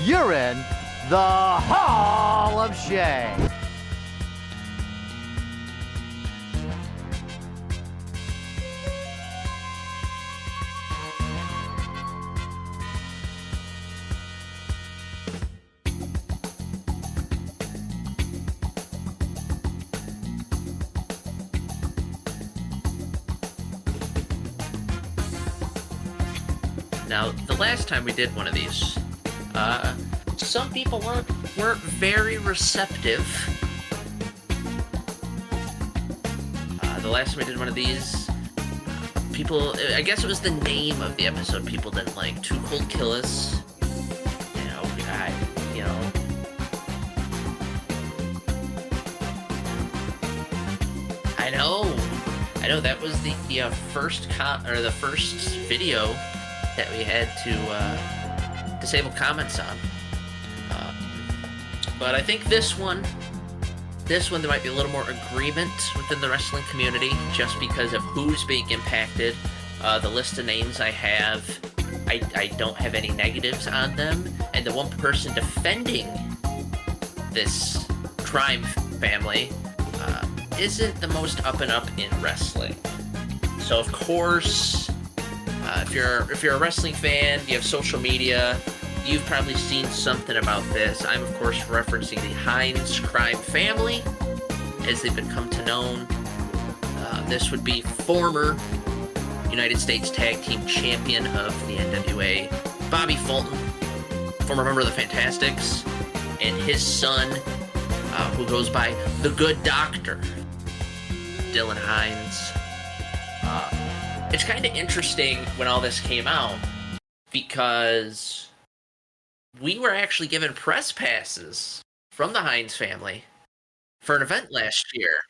you're in the Hall of Shame. Now, the last time we did one of these, some people weren't very receptive. The last time we did one of these, people, I guess it was the name of the episode people didn't like. Too Cold Kill Us. I know that was the first video that we had to disable comments on. But I think this one there might be a little more agreement within the wrestling community just because of who's being impacted. The list of names I have, I don't have any negatives on them, and the one person defending this crime family isn't the most up and up in wrestling. So of course, if you're a wrestling fan, you have social media, you've probably seen something about this. I'm of course referencing the Hines crime family, as they've become to known. This would be former United States Tag Team Champion of the NWA, Bobby Fulton, former member of the Fantastics, and his son, who goes by the Good Doctor, Dillion Hines. It's kind of interesting when all this came out because we were actually given press passes from the Hines family for an event last year.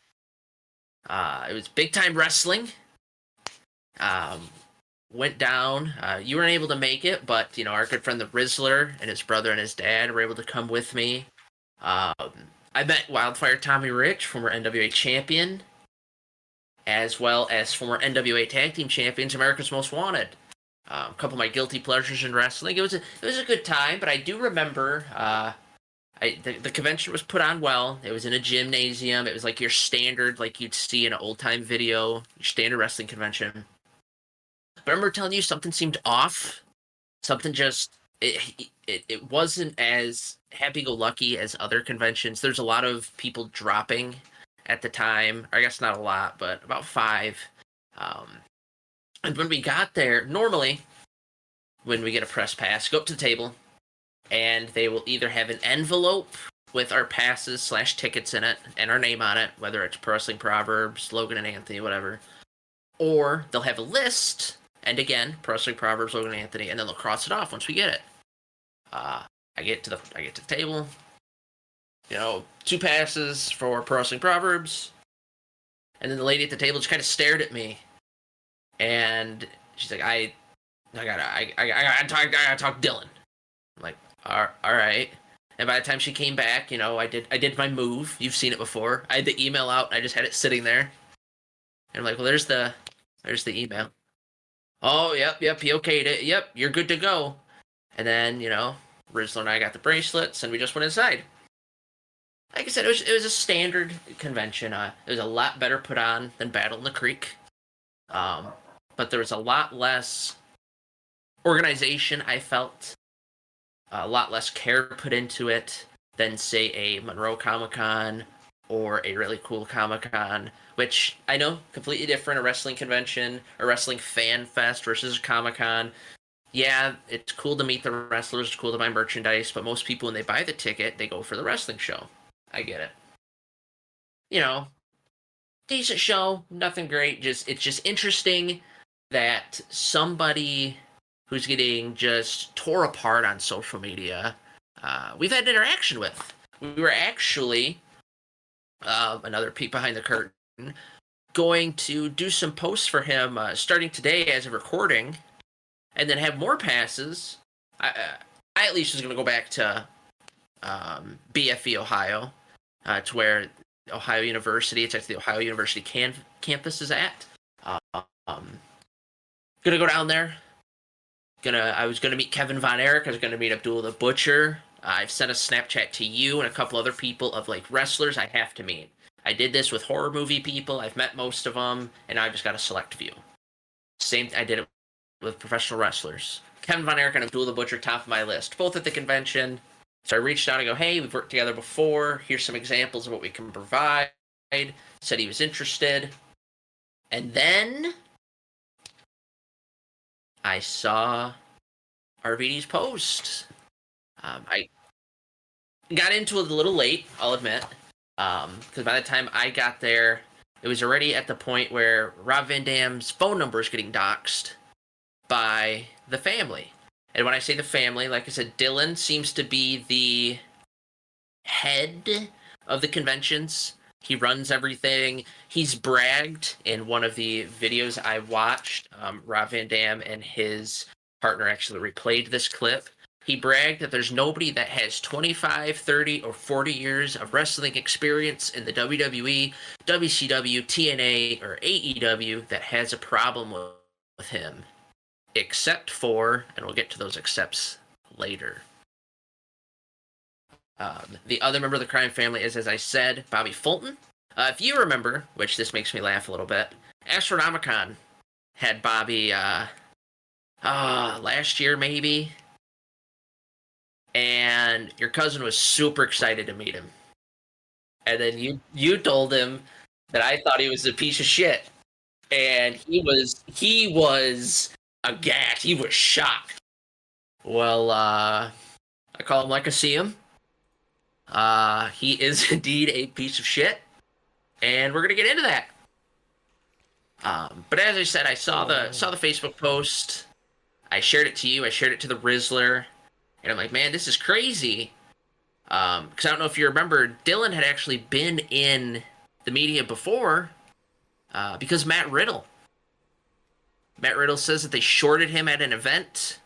It was Big Time Wrestling. Went down. You weren't able to make it, but our good friend the Rizzler and his brother and his dad were able to come with me. I met Wildfire Tommy Rich, former NWA champion, as well as former NWA Tag Team Champions, America's Most Wanted. A couple of my guilty pleasures in wrestling. It was a good time, but I do remember the convention was put on well. It was in a gymnasium. It was like your standard, like you'd see in an old time video, your standard wrestling convention. But I remember telling you something seemed off. Something just it wasn't as happy-go-lucky as other conventions. There's a lot of people dropping at the time. Or I guess not a lot, but about 5. And when we got there, normally, when we get a press pass, go up to the table, and they will either have an envelope with our passes / tickets in it, and our name on it, whether it's Pro Wrestling Proverbs, Logan and Anthony, whatever, or they'll have a list, and again, Pro Wrestling Proverbs, Logan and Anthony, and then they'll cross it off once we get it. I get to the table, 2 passes for Pro Wrestling Proverbs, and then the lady at the table just kind of stared at me. And she's like, I gotta talk Dillion. I'm like, all right. And by the time she came back, I did my move. You've seen it before. I had the email out. And I just had it sitting there. And I'm like, well, there's the email. Oh, yep, he okayed it. Yep, you're good to go. And then, Rizzler and I got the bracelets, and we just went inside. Like I said, it was a standard convention. It was a lot better put on than Battle in the Creek. But there was a lot less organization, I felt. A lot less care put into it than, say, a Monroe Comic-Con or a really cool Comic-Con, which I know, completely different, a wrestling convention, a wrestling fan fest versus a Comic-Con. Yeah, it's cool to meet the wrestlers, it's cool to buy merchandise, but most people, when they buy the ticket, they go for the wrestling show. I get it. Decent show, nothing great, it's just interesting that somebody who's getting just tore apart on social media, we've had interaction with. We were actually, another peek behind the curtain, going to do some posts for him starting today as a recording, and then have more passes. I at least was going to go back to BFE, Ohio, to where Ohio University, it's actually the Ohio University campus is at. Gonna go down there, I was gonna meet Kevin Von Erich. I was gonna meet Abdullah the Butcher. I've sent a Snapchat to you and a couple other people of like wrestlers I have to meet. I did this with horror movie people. I've met most of them, and I've just got a select few. Same, I did it with professional wrestlers. Kevin Von Erich and Abdullah the Butcher, top of my list, both at the convention. So I reached out and go, hey, we've worked together before. Here's some examples of what we can provide. Said he was interested. And then I saw RVD's post. I got into it a little late, I'll admit. Because by the time I got there, it was already at the point where Rob Van Dam's phone number is getting doxxed by the family. And when I say the family, like I said, Dillion seems to be the head of the conventions. He runs everything. He's bragged in one of the videos I watched. Rob Van Dam and his partner actually replayed this clip. He bragged that there's nobody that has 25, 30, or 40 years of wrestling experience in the WWE, WCW, TNA, or AEW that has a problem with him. Except for, and we'll get to those excepts later. The other member of the crime family is, as I said, Bobby Fulton. If you remember, which this makes me laugh a little bit, Astronomicon had Bobby last year maybe, and your cousin was super excited to meet him. And then you told him that I thought he was a piece of shit, and he was aghast. He was shocked. Well, I call him like I see him. He is indeed a piece of shit, and we're gonna get into that. But as I said, I saw the Facebook post. I shared it to you. I shared it to the Rizzler, and I'm like, man, this is crazy. Because I don't know if you remember, Dillion had actually been in the media before, because Matt Riddle. Matt Riddle says that they shorted him at an event,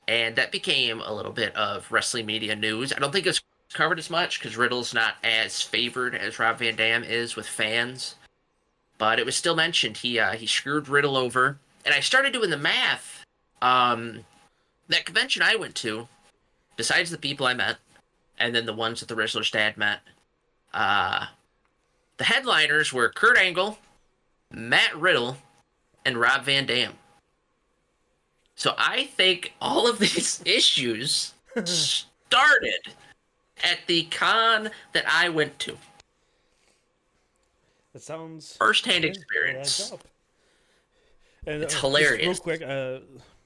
and that became a little bit of wrestling media news. I don't think it's covered as much because Riddle's not as favored as Rob Van Dam is with fans, but it was still mentioned. He screwed Riddle over, and I started doing the math. That convention I went to, besides the people I met, and then the ones that the Rizzler's dad met, the headliners were Kurt Angle, Matt Riddle, and Rob Van Dam. So I think all of these issues started at the con that I went to. That sounds first-hand experience. And it's hilarious. Real quick,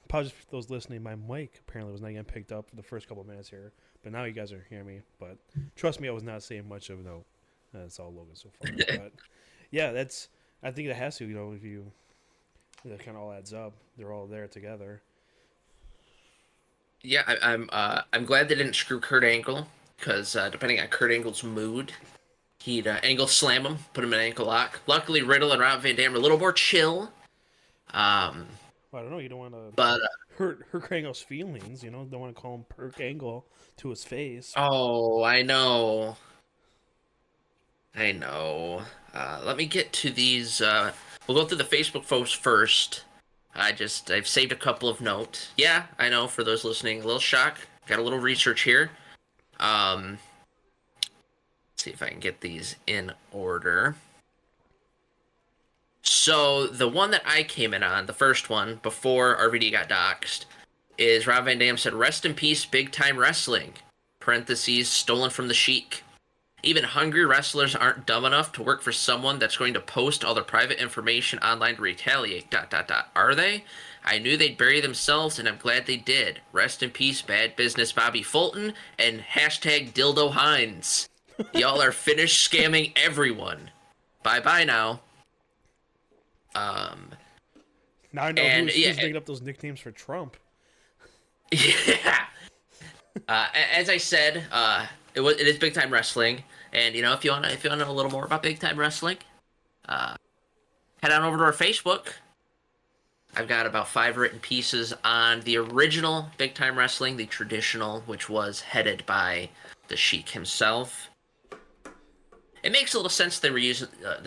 apologies for those listening. My mic apparently was not getting picked up for the first couple of minutes here, but now you guys are hearing me. But trust me, I was not saying much of no. That's all Logan so far. But yeah, I think it has to. If you. That kind of all adds up. They're all there together. Yeah, I'm glad they didn't screw Kurt Angle, because depending on Kurt Angle's mood, he'd angle slam him, put him in an ankle lock. Luckily, Riddle and Rob Van Dam are a little more chill. I don't know. You don't want to hurt Angle's feelings. Don't want to call him Perk Angle to his face. Oh, I know. Let me get to these. We'll go through the Facebook posts first. I've saved a couple of notes. Yeah, I know, for those listening, a little shock. Got a little research here. Let's see if I can get these in order. So, the one that I came in on, the first one, before RVD got doxxed, is Rob Van Dam said, "Rest in peace, big time wrestling." Parentheses, stolen from the Sheik. Even hungry wrestlers aren't dumb enough to work for someone that's going to post all their private information online to retaliate, ... Are they? I knew they'd bury themselves, and I'm glad they did. Rest in peace, bad business Bobby Fulton, and hashtag dildo Hines. Y'all are finished scamming everyone. Bye-bye now. Now I know who's making up those nicknames for Trump. Yeah. As I said, it is big time wrestling, and if you want to know a little more about big time wrestling, head on over to our Facebook. I've got about 5 written pieces on the original big time wrestling, the traditional, which was headed by the Sheik himself. It makes a little sense that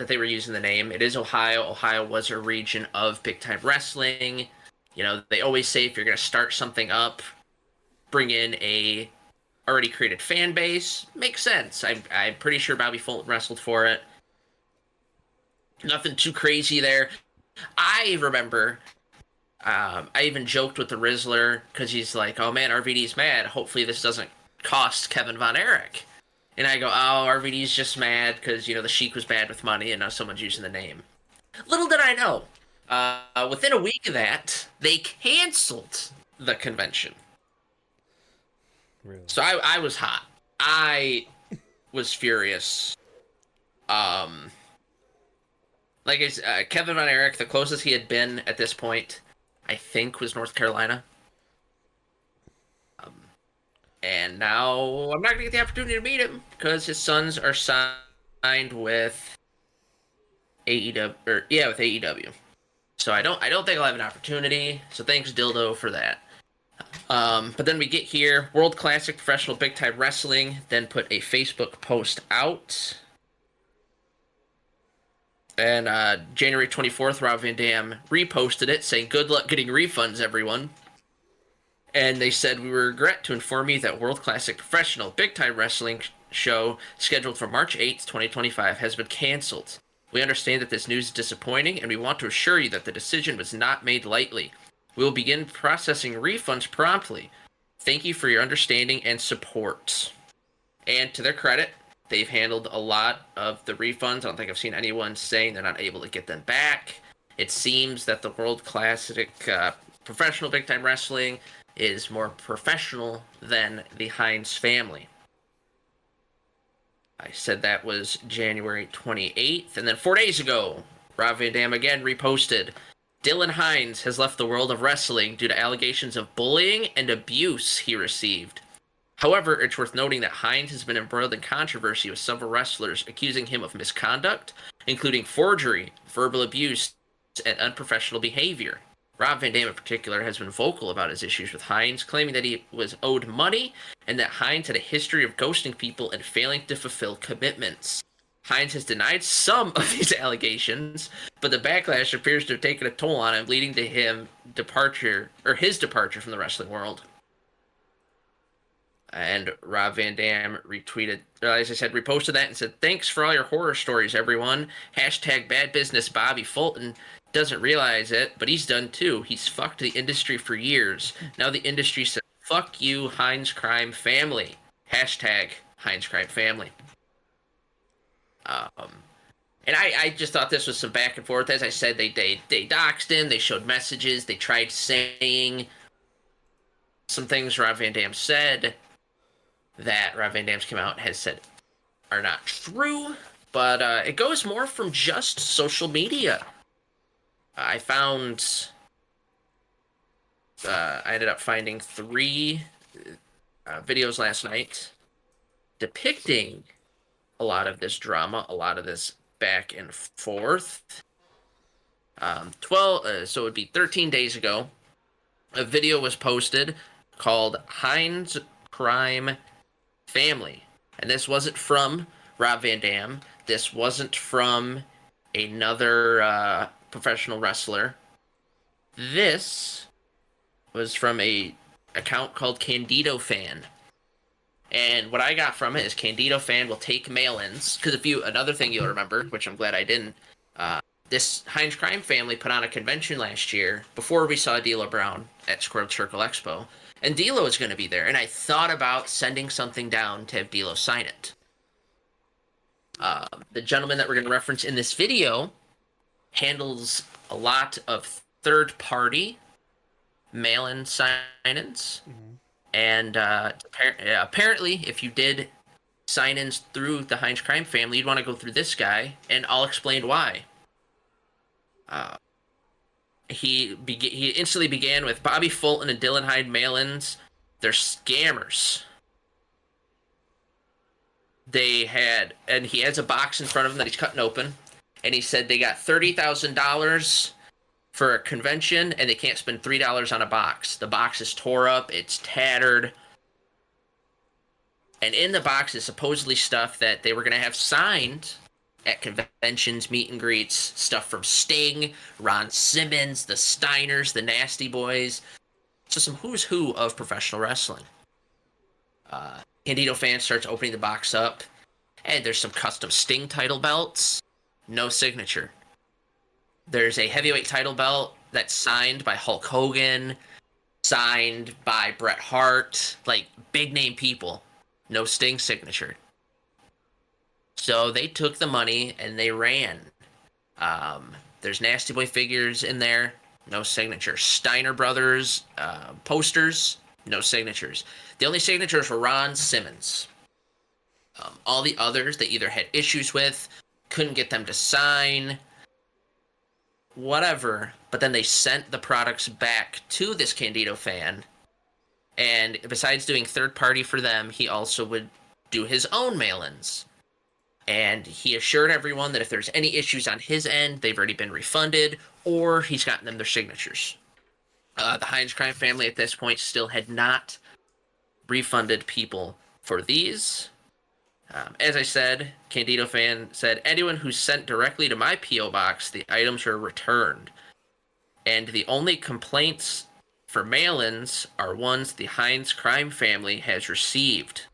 they were using the name. It is Ohio. Ohio was a region of big time wrestling. You know, they always say if you're going to start something up, bring in a already created fan base. Makes sense. I'm pretty sure Bobby Fulton wrestled for it. Nothing too crazy there. I remember I even joked with the Rizzler because he's like, oh man, RVD's mad. Hopefully this doesn't cost Kevin Von Erich. And I go, oh, RVD's just mad because, you know, the Sheik was bad with money and now someone's using the name. Little did I know, within a week of that, they canceled the convention. Really? So I was hot. I was furious. Like I said, Kevin Von Erich, the closest he had been at this point, I think, was North Carolina. And now I'm not gonna get the opportunity to meet him because his sons are signed with AEW, with AEW. So I don't think I'll have an opportunity. So thanks Dildo for that. But then we get here, World Classic Professional Big Time Wrestling, then put a Facebook post out. And January 24th, Rob Van Dam reposted it, saying, good luck getting refunds, everyone. And they said, we regret to inform you that World Classic Professional Big Time Wrestling show scheduled for March 8th, 2025 has been canceled. We understand that this news is disappointing, and we want to assure you that the decision was not made lightly. We will begin processing refunds promptly. Thank you for your understanding and support. And to their credit, they've handled a lot of the refunds. I don't think I've seen anyone saying they're not able to get them back. It seems that the World Classic Professional Big Time Wrestling is more professional than the Hines family. I said that was January 28th. And then 4 days ago, Rob Van Dam again reposted, Dillion Hines has left the world of wrestling due to allegations of bullying and abuse he received. However, it's worth noting that Hines has been embroiled in controversy with several wrestlers accusing him of misconduct, including forgery, verbal abuse, and unprofessional behavior. Rob Van Dam in particular has been vocal about his issues with Hines, claiming that he was owed money and that Hines had a history of ghosting people and failing to fulfill commitments. Hines has denied some of these allegations, but the backlash appears to have taken a toll on him, leading to his departure from the wrestling world. And Rob Van Dam retweeted, as I said, reposted that and said, thanks for all your horror stories, everyone. Hashtag bad business Bobby Fulton doesn't realize it, but he's done too. He's fucked the industry for years. Now the industry says, fuck you, Hines Crime Family. Hashtag Hines Crime Family. And I just thought this was some back and forth. As I said, they doxed him. They showed messages. They tried saying some things Rob Van Dam said that Rob Van Dam's come out and has said are not true. But it goes more from just social media. I ended up finding 3 videos last night depicting a lot of this drama, a lot of this back and forth. So it would be 13 days ago, a video was posted called Hines Crime Family. And this wasn't from Rob Van Dam. This wasn't from another professional wrestler. This was from a account called Candido Fan. And what I got from it is Candido Fan will take mail-ins. Because another thing you'll remember, which I'm glad I didn't, this Hines Crime Family put on a convention last year before we saw D'Lo Brown at Squared Circle Expo. And D'Lo is going to be there. And I thought about sending something down to have D'Lo sign it. The gentleman that we're going to reference in this video handles a lot of third-party mail-in sign-ins. Mm-hmm. And apparently, if you did sign-ins through the Hines Crime Family, you'd want to go through this guy, and I'll explain why. He instantly began with Bobby Fulton and Dillion Hines mail-ins. They're scammers. He has a box in front of him that he's cutting open, and he said they got $30,000 for a convention, and they can't spend $3 on a box. The box is tore up, it's tattered, and in the box is supposedly stuff that they were going to have signed at conventions, meet and greets, stuff from Sting, Ron Simmons, the Steiners, the Nasty Boys. So some who's who of professional wrestling. Candido fan starts opening the box up, and there's some custom Sting title belts, no signature. There's a heavyweight title belt that's signed by Hulk Hogan, signed by Bret Hart, like big name people, no Sting signature. So they took the money and they ran. There's Nasty Boy figures in there, no signature. Steiner Brothers posters, no signatures. The only signatures were Ron Simmons. All the others they either had issues with, couldn't get them to sign, whatever. But then they sent the products back to this Candido fan. And besides doing third party for them, he also would do his own mail-ins. And he assured everyone that if there's any issues on his end, they've already been refunded, or he's gotten them their signatures. The Hines crime family at this point still had not refunded people for these. As I said, Candido fan said, anyone who's sent directly to my P.O. box, the items are returned. And the only complaints for mail-ins are ones the Hines crime family has received.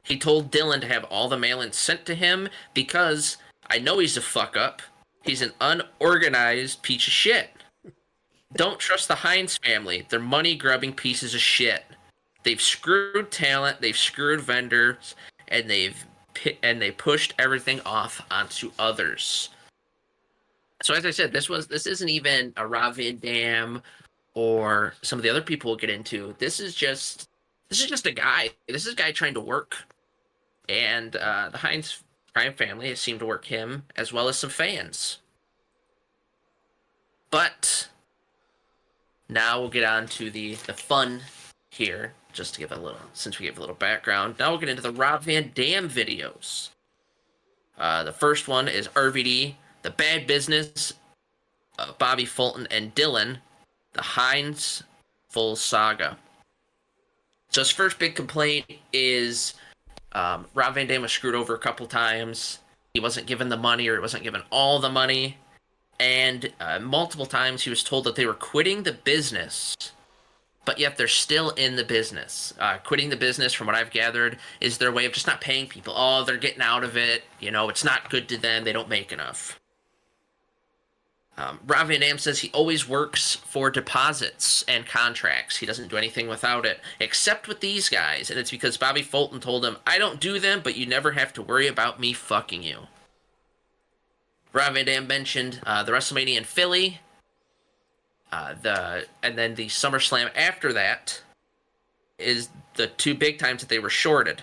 He told Dillion to have all the mail-ins sent to him because I know he's a fuck-up. He's an unorganized piece of shit. Don't trust the Hines family. They're money-grubbing pieces of shit. They've screwed talent, they've screwed vendors, and they pushed everything off onto others. So as I said, this isn't even a Rob Van Dam or some of the other people we'll get into. This is just a guy. This is a guy trying to work. And the Hines crime family has seemed to work him as well as some fans. But now we'll get on to the fun here, just to give since we gave a little background. Now we'll get into the Rob Van Dam videos. The first one is RVD, The Bad Business, Bobby Fulton and Dillion, the Hines full saga. So his first big complaint is Rob Van Dam was screwed over a couple times. He wasn't given the money, or he wasn't given all the money. And multiple times he was told that they were quitting the business, but yet they're still in the business. Quitting the business, from what I've gathered, is their way of just not paying people. Oh, they're getting out of it. You know, it's not good to them. They don't make enough. Rob Van Dam says he always works for deposits and contracts. He doesn't do anything without it, except with these guys. And it's because Bobby Fulton told him, I don't do them, but you never have to worry about me fucking you. Rob Van Dam mentioned the WrestleMania in Philly, and then the SummerSlam after that is the two big times that they were shorted.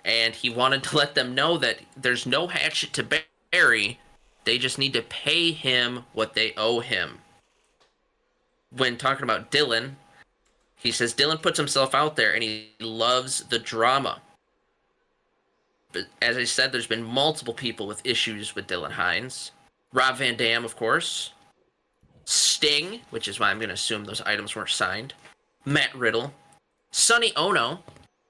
And he wanted to let them know that there's no hatchet to bury. They just need to pay him what they owe him. When talking about Dillion, he says Dillion puts himself out there and he loves the drama. But as I said, there's been multiple people with issues with Dillion Hines. Rob Van Dam, of course. Sting, which is why I'm going to assume those items weren't signed. Matt Riddle. Sonny Ono,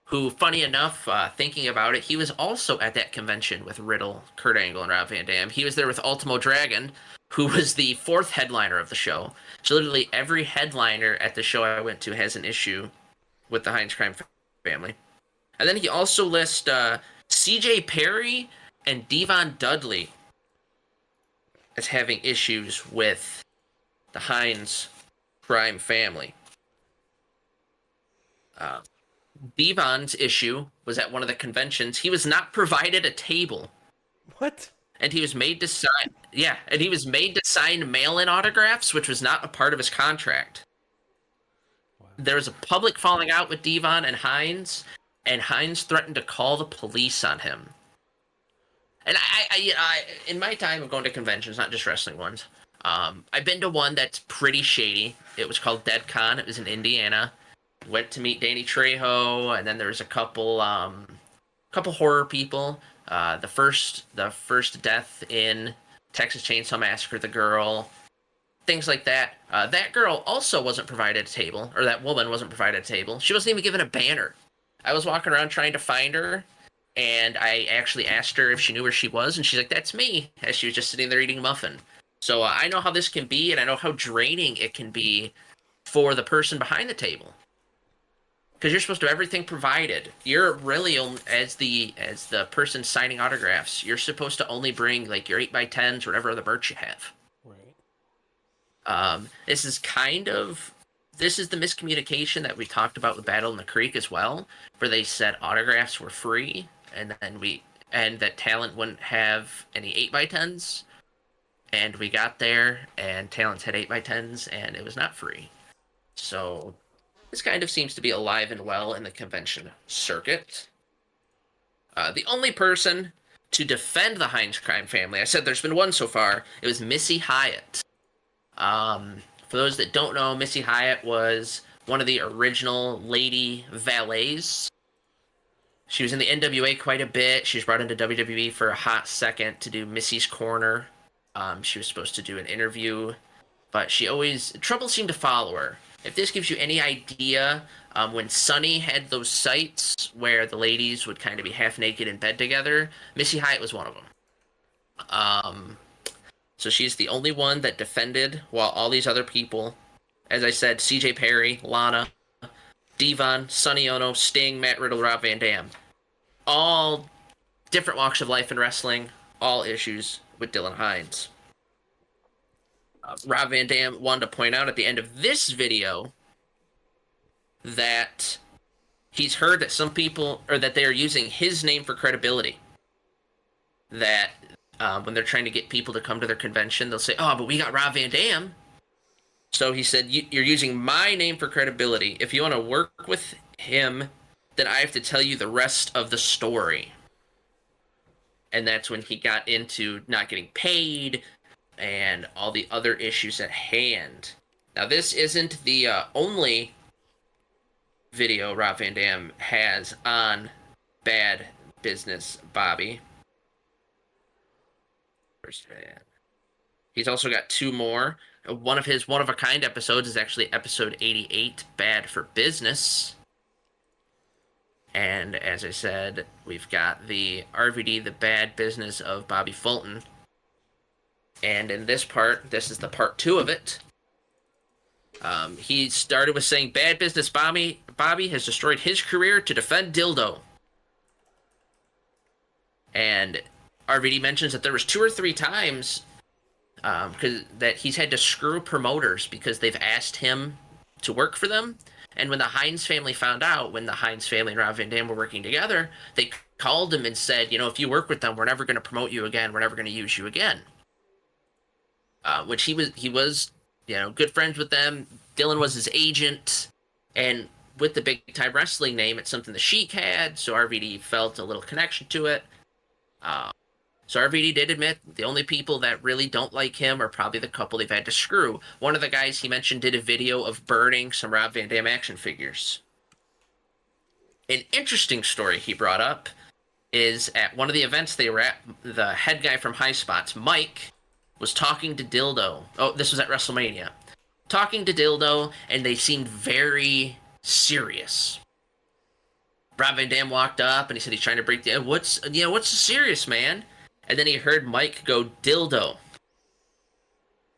who, funny enough, thinking about it, he was also at that convention with Riddle, Kurt Angle, and Rob Van Dam. He was there with Ultimo Dragon, who was the fourth headliner of the show. So literally every headliner at the show I went to has an issue with the Hines crime family. And then he also lists CJ Perry and Devon Dudley as having issues with the Hines crime family. Devon's issue was at one of the conventions. He was not provided a table. What? And he was made to sign. Yeah, and he was made to sign mail-in autographs, which was not a part of his contract. Wow. There was a public falling out with Devon and Hines threatened to call the police on him. And I in my time of going to conventions, not just wrestling ones, I've been to one that's pretty shady. It was called DeadCon. It was in Indiana. Went to meet Danny Trejo, and then there was a couple horror people. The first death in Texas Chainsaw Massacre, the girl, things like that. That girl also wasn't provided a table, or that woman wasn't provided a table. She wasn't even given a banner. I was walking around trying to find her, And I actually asked her if she knew where she was, and she's like, "That's me," as she was just sitting there eating a muffin. So I know how this can be, and I know how draining it can be for the person behind the table. Because you're supposed to have everything provided. You're really as the person signing autographs. You're supposed to only bring like your 8x10s, whatever other merch you have. Right. This is the miscommunication that we talked about with Battle in the Creek as well, where they said autographs were free, and that talent wouldn't have any 8x10s, and we got there, and talents had 8x10s, and it was not free. So this kind of seems to be alive and well in the convention circuit. The only person to defend the Hines crime family, I said there's been one so far, it was Missy Hyatt. For those that don't know, Missy Hyatt was one of the original lady valets. She was in the NWA quite a bit. She was brought into WWE for a hot second to do Missy's Corner. She was supposed to do an interview, but trouble seemed to follow her. If this gives you any idea, when Sunny had those sites where the ladies would kind of be half naked in bed together, Missy Hyatt was one of them. So she's the only one that defended, while all these other people, as I said, CJ Perry, Lana, Devon, Sonny Ono, Sting, Matt Riddle, Rob Van Dam, all different walks of life in wrestling, all issues with Dillion Hines. Rob Van Dam wanted to point out at the end of this video that he's heard that some people, or that they are using his name for credibility. That when they're trying to get people to come to their convention, they'll say, "Oh, but we got Rob Van Dam." So he said, "You're using my name for credibility. If you want to work with him, then I have to tell you the rest of the story." And that's when he got into not getting paid and all the other issues at hand. Now, this isn't the only video Rob Van Dam has on Bad Business Bobby. He's also got two more. One of his one-of-a-kind episodes is actually episode 88, Bad for Business. And as I said, we've got the RVD, the Bad Business of Bobby Fulton. And in this part, this is the part 2 of it. He started with saying, "Bad Business Bobby has destroyed his career to defend Dildo." And RVD mentions that there was 2 or 3 times that he's had to screw promoters because they've asked him to work for them. And when the Hines family found out, when the Hines family and Rob Van Dam were working together, they called him and said, "If you work with them, we're never going to promote you again. We're never going to use you again." Which he was, good friends with them. Dillion was his agent, and with the big time wrestling name, it's something the Sheik had, so RVD felt a little connection to it. So RVD did admit the only people that really don't like him are probably the couple they've had to screw. One of the guys he mentioned did a video of burning some Rob Van Dam action figures. An interesting story he brought up is at one of the events they were at, the head guy from High Spots, Mike, was talking to Dildo. Oh, this was at WrestleMania. Talking to Dildo, and they seemed very serious. Rob Van Dam walked up, and he said he's trying to break the... What's so serious, man? And then he heard Mike go, "Dildo.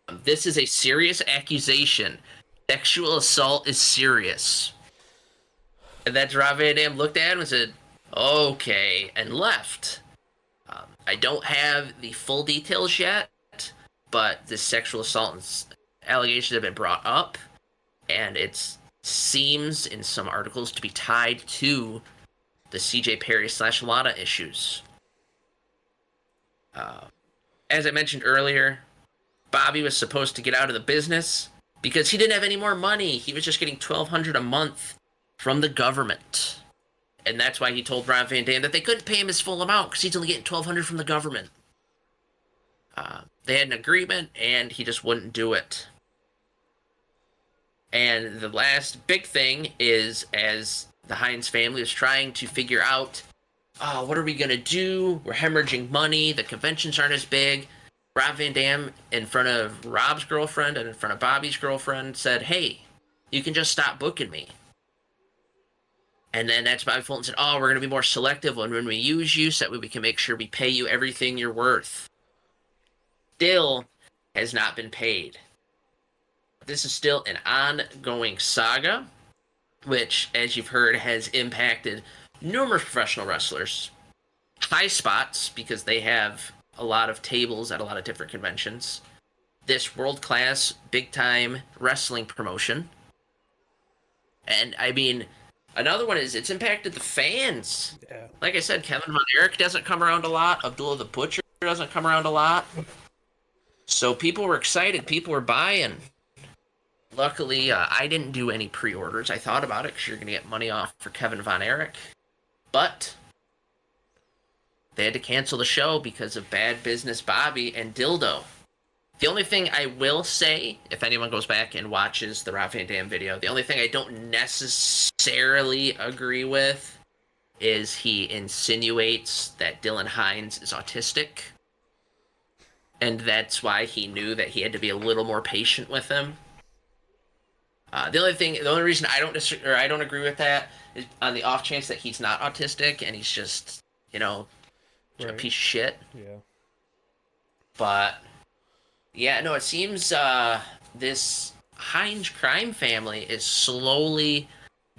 This is a serious accusation. Sexual assault is serious." And then Rob Van Dam looked at him and said, "Okay," and left. I don't have the full details yet, but the sexual assault allegations have been brought up, and it seems in some articles to be tied to the CJ Perry / Lana issues. As I mentioned earlier, Bobby was supposed to get out of the business because he didn't have any more money. He was just getting $1,200 a month from the government. And that's why he told Rob Van Dam that they couldn't pay him his full amount because he's only getting $1,200 from the government. They had an agreement, and he just wouldn't do it. And the last big thing is, as the Hines family is trying to figure out, what are we going to do? We're hemorrhaging money. The conventions aren't as big. Rob Van Dam, in front of Rob's girlfriend and in front of Bobby's girlfriend, said, "Hey, you can just stop booking me." And then that's Bobby Fulton said, "Oh, we're going to be more selective when we use you, so that way we can make sure we pay you everything you're worth." Still has not been paid. This is still an ongoing saga, which, as you've heard, has impacted numerous professional wrestlers. High Spots, because they have a lot of tables at a lot of different conventions. This world-class, big-time wrestling promotion. And, I mean, another one is it's impacted the fans. Yeah. Like I said, Kevin Von Erich doesn't come around a lot. Abdullah the Butcher doesn't come around a lot. So people were excited. People were buying. Luckily, I didn't do any pre-orders. I thought about it because you're going to get money off for Kevin Von Erich. But they had to cancel the show because of Bad Business Bobby and Dildo. The only thing I will say, if anyone goes back and watches the Rob Van Dam video, the only thing I don't necessarily agree with is he insinuates that Dillion Hines is autistic. And that's why he knew that he had to be a little more patient with him. The only reason I don't agree with that is on the off chance that he's not autistic and he's just, a piece of shit. Yeah. But yeah, no, it seems this Hines crime family is slowly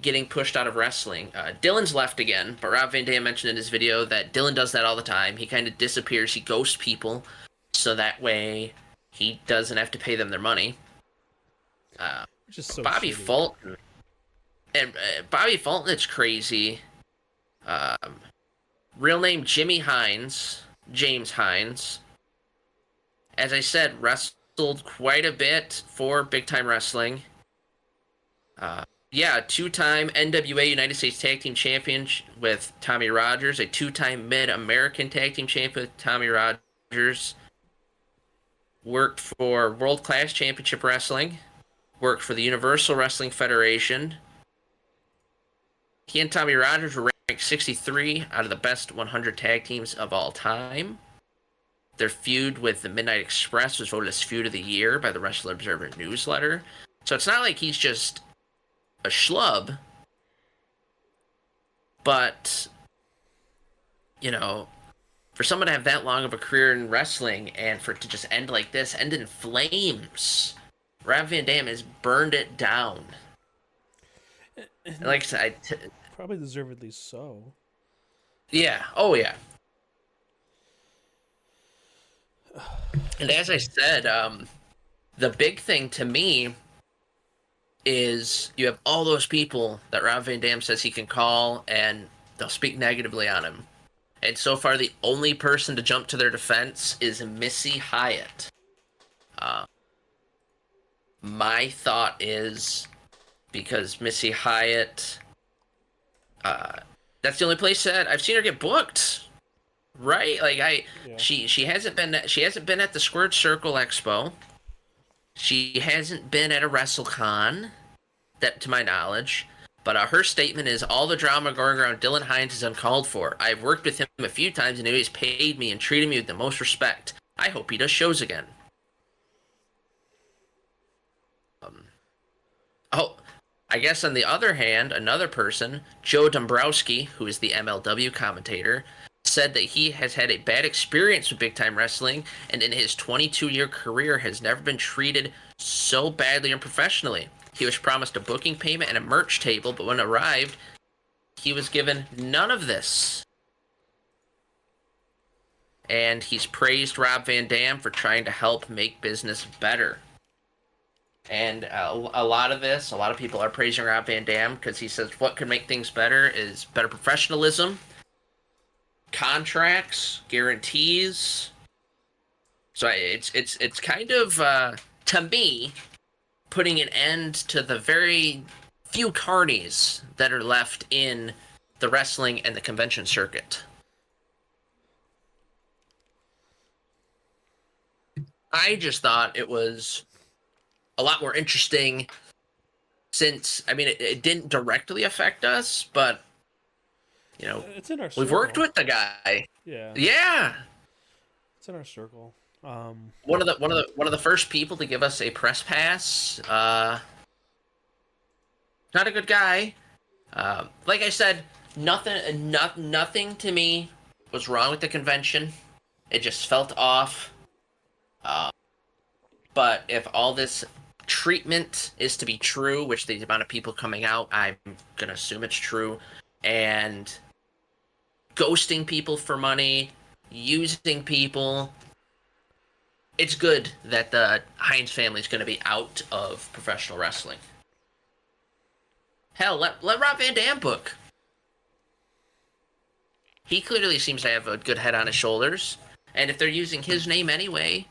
getting pushed out of wrestling. Dillon's left again, but Rob Van Dam mentioned in his video that Dillion does that all the time. He kind of disappears, he ghosts people, so that way he doesn't have to pay them their money. Just so Bobby shitty. Fulton. And Bobby Fulton, it's crazy. Real name Jimmy Hines, James Hines. As I said, wrestled quite a bit for Big Time Wrestling. Two-time NWA United States Tag Team Champion with Tommy Rogers, a two-time Mid-American Tag Team Champion with Tommy Rogers. Worked for World Class Championship Wrestling. Worked for the Universal Wrestling Federation. He and Tommy Rogers were ranked 63 out of the best 100 tag teams of all time. Their feud with the Midnight Express was voted as Feud of the Year by the Wrestler Observer newsletter. So it's not like he's just a schlub. But, for someone to have that long of a career in wrestling and for it to just end like this, end in flames, Rob Van Dam has burned it down. And like I said, Probably deservedly so. Yeah. Oh, yeah. And as I said, the big thing to me is you have all those people that Rob Van Dam says he can call and they'll speak negatively on him. And so far, the only person to jump to their defense is Missy Hyatt. My thought is, because Missy Hyatt, that's the only place that I've seen her get booked, right? Like she hasn't been at the Squared Circle Expo. She hasn't been at a WrestleCon, that to my knowledge. But her statement is, all the drama going around Dillion Hines is uncalled for. I've worked with him a few times and he's paid me and treated me with the most respect. I hope he does shows again. I guess on the other hand, another person, Joe Dombrowski, who is the MLW commentator, said that he has had a bad experience with Big Time Wrestling and in his 22-year career has never been treated so badly and professionally. He was promised a booking payment and a merch table, but when it arrived, he was given none of this. And he's praised Rob Van Dam for trying to help make business better. And a lot of people are praising Rob Van Dam because he says what could make things better is better professionalism, contracts, guarantees. So it's kind of, to me, putting an end to the very few carnies that are left in the wrestling and the convention circuit. I just thought it was a lot more interesting since, it didn't directly affect us, but, it's in our circle. We've worked with the guy. Yeah. Yeah. It's in our circle. One of the first people to give us a press pass. Not a good guy. Like I said, nothing to me was wrong with the convention. It just felt off. Uh, but if all this treatment is to be true, which the amount of people coming out, I'm gonna assume it's true, and ghosting people for money, using people, it's good that the Hines family is going to be out of professional wrestling. Hell, let Rob Van Dam book. He clearly seems to have a good head on his shoulders. And if they're using his name anyway,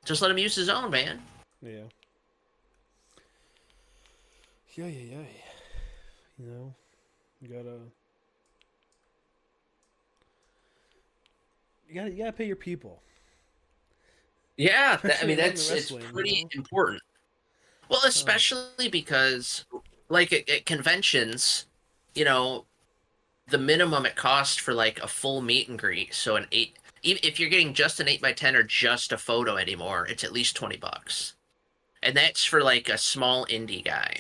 just let him use his own, man. Yeah. Yeah. You know, you gotta pay your people. Yeah, Especially I mean, in it's wrestling, pretty important. Well, especially because, like, at conventions, you know, the minimum it costs for, like, a full meet and greet, so if you're getting just an 8x10 or just a photo anymore, it's at least $20. And that's for, like, a small indie guy.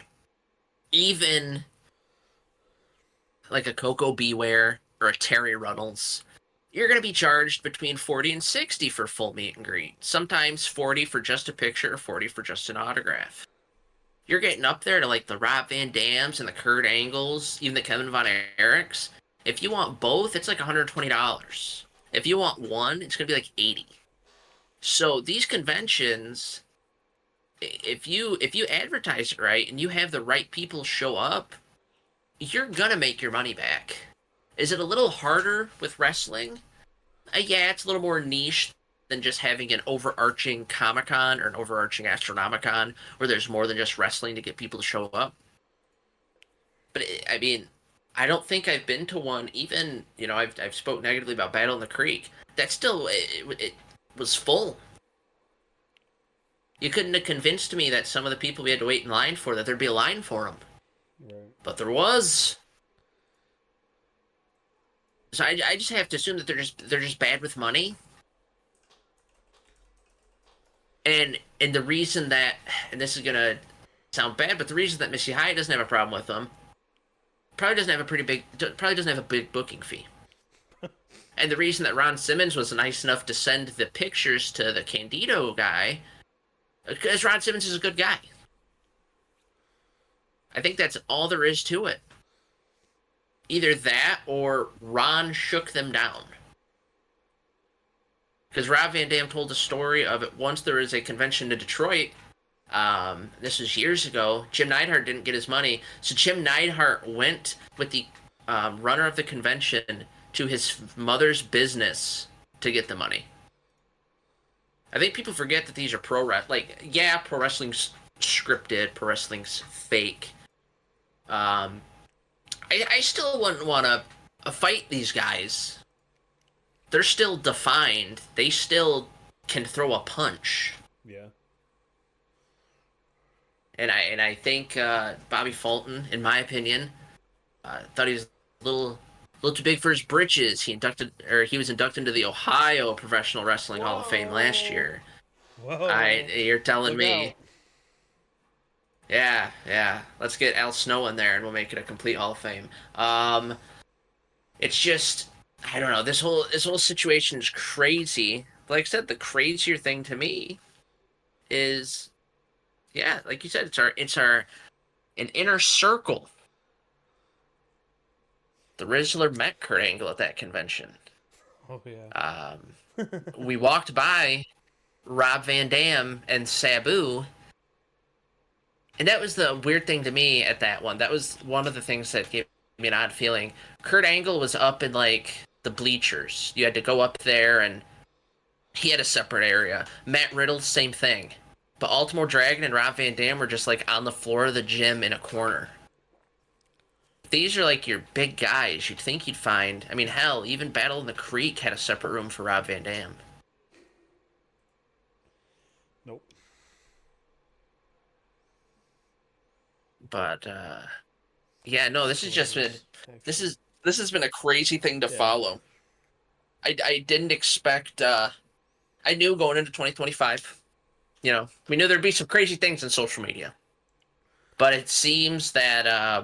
Even, like, a Coco Beware or a Terry Runnels, you're going to be charged between 40 and 60 for full meet and greet. Sometimes 40 for just a picture or 40 for just an autograph. You're getting up there to like the Rob Van Dams and the Kurt Angles, even the Kevin Von Erichs. If you want both, it's like $120. If you want one, it's going to be like 80. So these conventions, if you advertise it right and you have the right people show up, you're going to make your money back. Is it a little harder with wrestling? Yeah, it's a little more niche than just having an overarching Comic-Con or an overarching Astronomicon where there's more than just wrestling to get people to show up. But, I mean, I don't think I've been to one, even, you know, I've spoke negatively about Battle in the Creek. That still, it was full. You couldn't have convinced me that some of the people we had to wait in line for, that there'd be a line for them. Right. But there was. So I just have to assume that they're just bad with money. And the reason that, and this is gonna sound bad, but the reason that Missy Hyatt doesn't have a problem with them, probably doesn't have a big booking fee. And the reason that Ron Simmons was nice enough to send the pictures to the Candido guy, because Ron Simmons is a good guy. I think that's all there is to it. Either that or Ron shook them down. Because Rob Van Dam told the story of it once there was a convention in Detroit. This was years ago. Jim Neidhart didn't get his money. So Jim Neidhart went with the runner of the convention to his mother's business to get the money. I think people forget that these are pro wrestling. Like, yeah, pro wrestling's scripted. Pro wrestling's fake. I still wouldn't want to fight these guys. They're still defined. They still can throw a punch. Yeah. And I think Bobby Fulton, in my opinion, thought he was a little too big for his britches. He was inducted into the Ohio Professional Wrestling Hall of Fame last year. Whoa. You're telling Look me. out. Yeah. Let's get Al Snow in there, and we'll make it a complete Hall of Fame. It's just, I don't know. This whole situation is crazy. Like I said, the crazier thing to me is, yeah, like you said, it's an inner circle. The Rizzler met Kurt Angle at that convention. Oh yeah. We walked by Rob Van Dam and Sabu. And that was the weird thing to me at that one. That was one of the things that gave me an odd feeling. Kurt Angle was up in, like, the bleachers. You had to go up there, and he had a separate area. Matt Riddle, same thing. But Ultimo Dragon and Rob Van Dam were just, like, on the floor of the gym in a corner. These are, like, your big guys. You'd think you'd find... I mean, hell, even Battle in the Creek had a separate room for Rob Van Dam. Nope. But, yeah, no, this has just been... This has been a crazy thing to follow. I didn't expect... I knew going into 2025, you know, we knew there'd be some crazy things in social media. But it seems that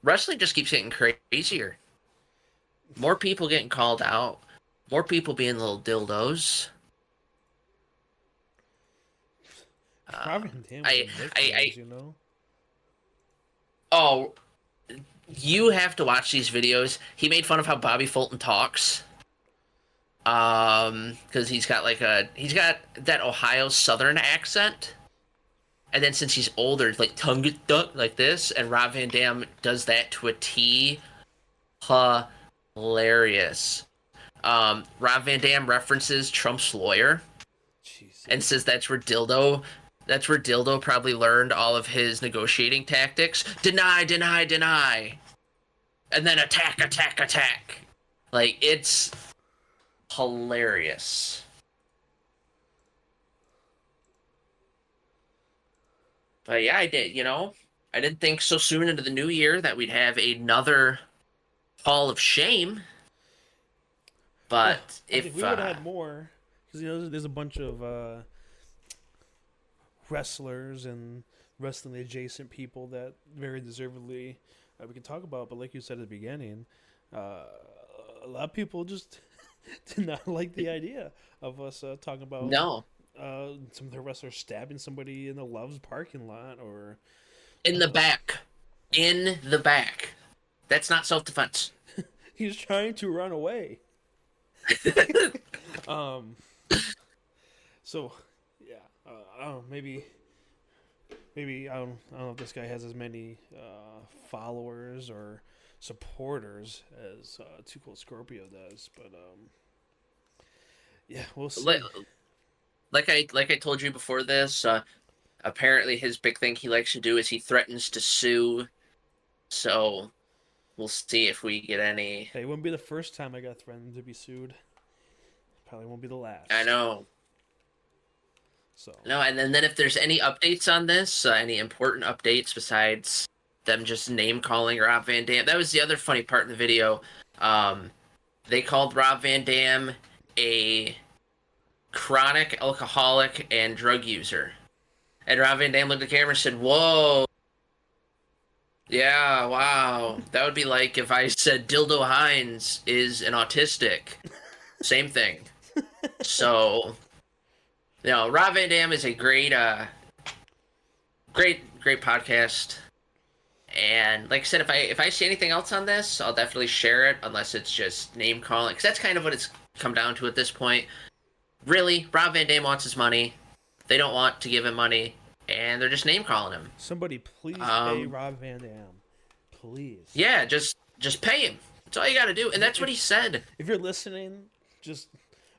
wrestling just keeps getting crazier. More people getting called out. More people being little dildos. Robin Van Dam was I, in Nick I, Rose, you know? Oh, you have to watch these videos. He made fun of how Bobby Fulton talks. Because he's got that Ohio Southern accent. And then since he's older, like tongue duck like this, and Rob Van Dam does that to a T. Hilarious. Rob Van Dam references Trump's lawyer Jesus. and says that's where Dildo probably learned all of his negotiating tactics. Deny, deny, deny. And then attack, attack, attack. Like, it's hilarious. But yeah, I didn't think so soon into the new year that we'd have another Hall of Shame. But I think we would have had more, because there's a bunch of wrestlers and wrestling adjacent people that very deservedly we can talk about. But like you said at the beginning, a lot of people just did not like the idea of us talking about some of the wrestlers stabbing somebody in the Love's parking lot or in the back. In the back. That's not self-defense. He's trying to run away. So yeah, I don't know, maybe I don't know if this guy has as many followers or supporters as Too Cold Scorpio does, but yeah, we'll see. Like I told you before this, apparently his big thing he likes to do is he threatens to sue. So we'll see if we get any. Hey, it wouldn't be the first time I got threatened to be sued. Probably won't be the last. I know. So no, and then if there's any updates on this, any important updates besides them just name calling Rob Van Dam. That was the other funny part in the video. They called Rob Van Dam a chronic alcoholic and drug user, and Rob Van Dam looked at the camera and said, "Whoa, yeah, wow, that would be like if I said Dildo Hines is an autistic." Same thing. So, Rob Van Dam is a great podcast. And like I said, if I see anything else on this, I'll definitely share it, unless it's just name calling, because that's kind of what it's come down to at this point. Really, Rob Van Dam wants his money. They don't want to give him money, and they're just name calling him. Somebody please pay Rob Van Dam. Please. Yeah, just pay him. That's all you got to do, and that's what he said. If you're listening, just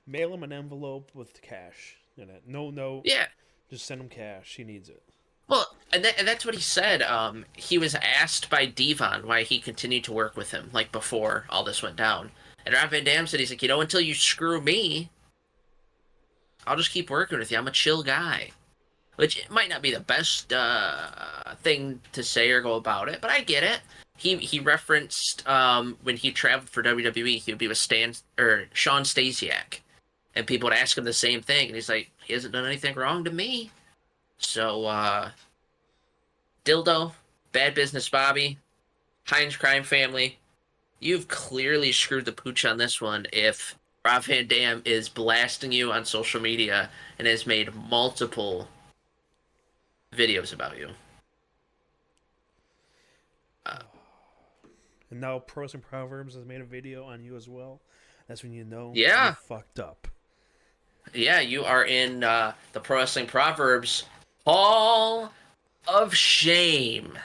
mail him an envelope with cash in it. No. Yeah. Just send him cash. He needs it. Well, and that's what he said. He was asked by Devon why he continued to work with him, like, before all this went down. And Rob Van Dam said, he's like, until you screw me, I'll just keep working with you. I'm a chill guy. Which might not be the best thing to say or go about it, but I get it. He referenced when he traveled for WWE, he would be with Sean Stasiak, and people would ask him the same thing, and he's like, he hasn't done anything wrong to me. So, Dildo, Bad Business Bobby, Hines Crime Family, you've clearly screwed the pooch on this one if Rob Van Dam is blasting you on social media and has made multiple videos about you. And now Pros and Proverbs has made a video on you as well. That's when you know you fucked up. Yeah, you are in the Pro Wrestling Proverbs Hall of Shame.